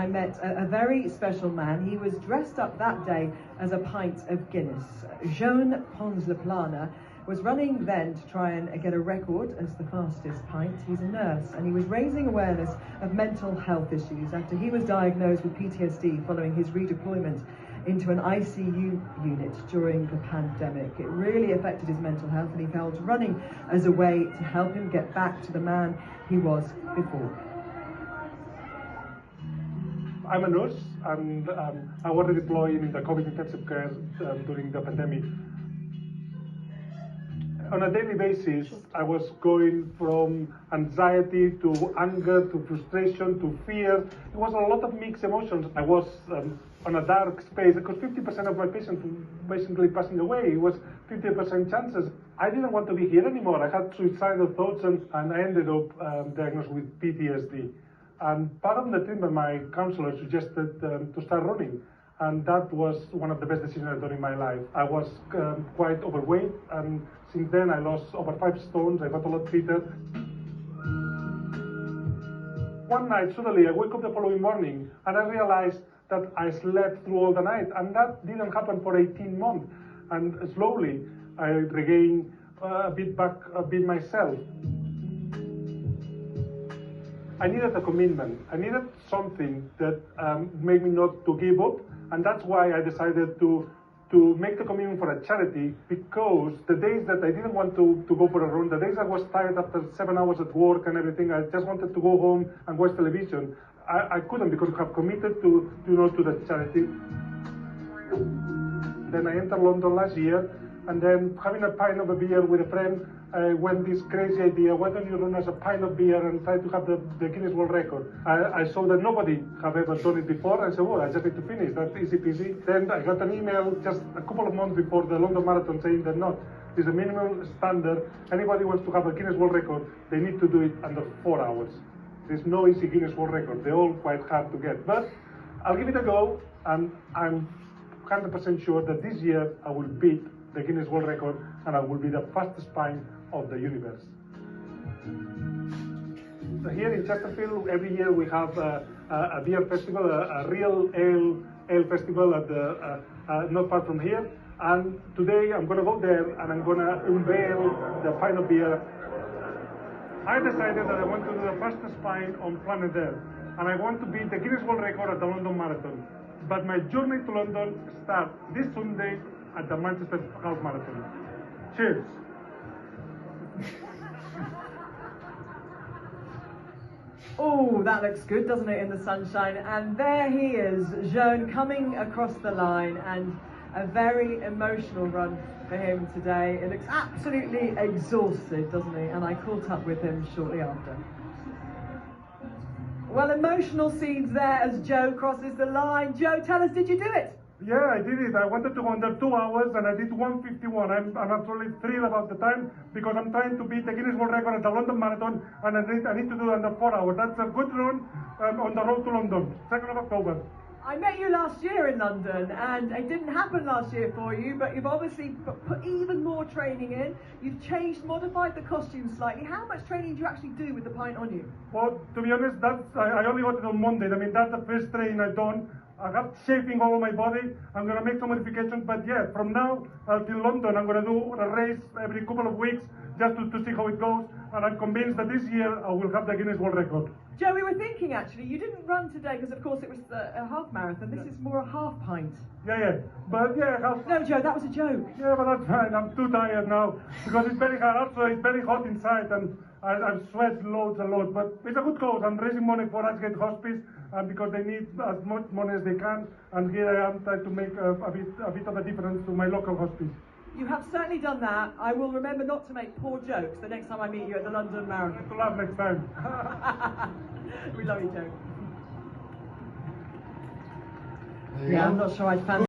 I met a very special man. He was dressed up that day as a pint of Guinness. Joan Pons-Laplana was running then to try and get a record as the fastest pint. He's a nurse and he was raising awareness of mental health issues after he was diagnosed with PTSD following his redeployment into an ICU unit during the pandemic. It really affected his mental health and he felt running as a way to help him get back to the man he was before. I'm a nurse and I was redeployed in the COVID intensive care during the pandemic. On a daily basis, I was going from anxiety to anger to frustration to fear. It was a lot of mixed emotions. I was on a dark space because 50% of my patients were basically passing away. It was 50% chances. I didn't want to be here anymore. I had suicidal thoughts and I ended up diagnosed with PTSD. And part of the treatment, my counselor suggested to start running. And that was one of the best decisions I've done in my life. I was quite overweight, and since then I lost over 5 stones. I got a lot fitter. One night, suddenly, I wake up the following morning, and I realized that I slept through all the night, and that didn't happen for 18 months. And slowly, I regained a bit myself. I needed a commitment. I needed something that made me not to give up. And that's why I decided to make the commitment for a charity, because the days that I didn't want to go for a run, the days I was tired after 7 hours at work and everything, I just wanted to go home and watch television. I couldn't because I have committed to the charity. Then I entered London last year, and then having a pint of a beer with a friend, went this crazy idea, why don't you run as a pint of beer and try to have the Guinness World Record? I saw that nobody have ever done it before, and I said, well, I just need to finish, that's easy peasy. Then I got an email just a couple of months before the London Marathon saying that no, it's a minimum standard. Anybody wants to have a Guinness World Record, they need to do it under 4 hours. There's no easy Guinness World Record, they're all quite hard to get. But I'll give it a go, and I'm 100% sure that this year I will beat the Guinness World Record and I will be the fastest pint of the universe. So here in Chesterfield, every year we have a beer festival, a real ale festival at the, not far from here. And today I'm going to go there and I'm going to unveil the pint of beer. I decided that I want to do the fastest pint on planet Earth, and I want to beat the Guinness World Record at the London Marathon. But my journey to London starts this Sunday at the Manchester Half Marathon. Cheers! Oh, that looks good, doesn't it, in the sunshine? And there he is, Joan, coming across the line, and a very emotional run for him today. It looks absolutely exhausted, doesn't he? And I caught up with him shortly after. Well, emotional scenes there as Joe crosses the line. Joe, tell us, did you do it? Yeah, I did it. I wanted to go under 2 hours and I did 1:51. I'm absolutely thrilled about the time because I'm trying to beat the Guinness World Record at the London Marathon, and I need to do it under 4 hours. That's a good run on the road to London, 2nd of October. I met you last year in London, and it didn't happen last year for you, but you've obviously put even more training in. You've changed, modified the costume slightly. How much training do you actually do with the pint on you? Well, to be honest, I only got it on Monday. I mean, that's the first training I've done. I have shaping all my body. I'm going to make some modifications, but yeah, from now till London, I'm going to do a race every couple of weeks just to see how it goes. And I'm convinced that this year I will have the Guinness World Record. Joe, we were thinking actually, you didn't run today because of course it was a half marathon. This is more a half pint. Yeah. But yeah, no, Joe, that was a joke. Yeah, but that's fine. I'm too tired now because it's very hard. Also, it's very hot inside and I've sweat loads and loads. But it's a good cause. I'm raising money for Ashgate Hospice because they need as much money as they can. And here I am trying to make a bit of a difference to my local hospice. You have certainly done that. I will remember not to make poor jokes the next time I meet you at the London Marathon. To laugh next time. We love you, Joe. Yeah, I'm not sure I'd fancy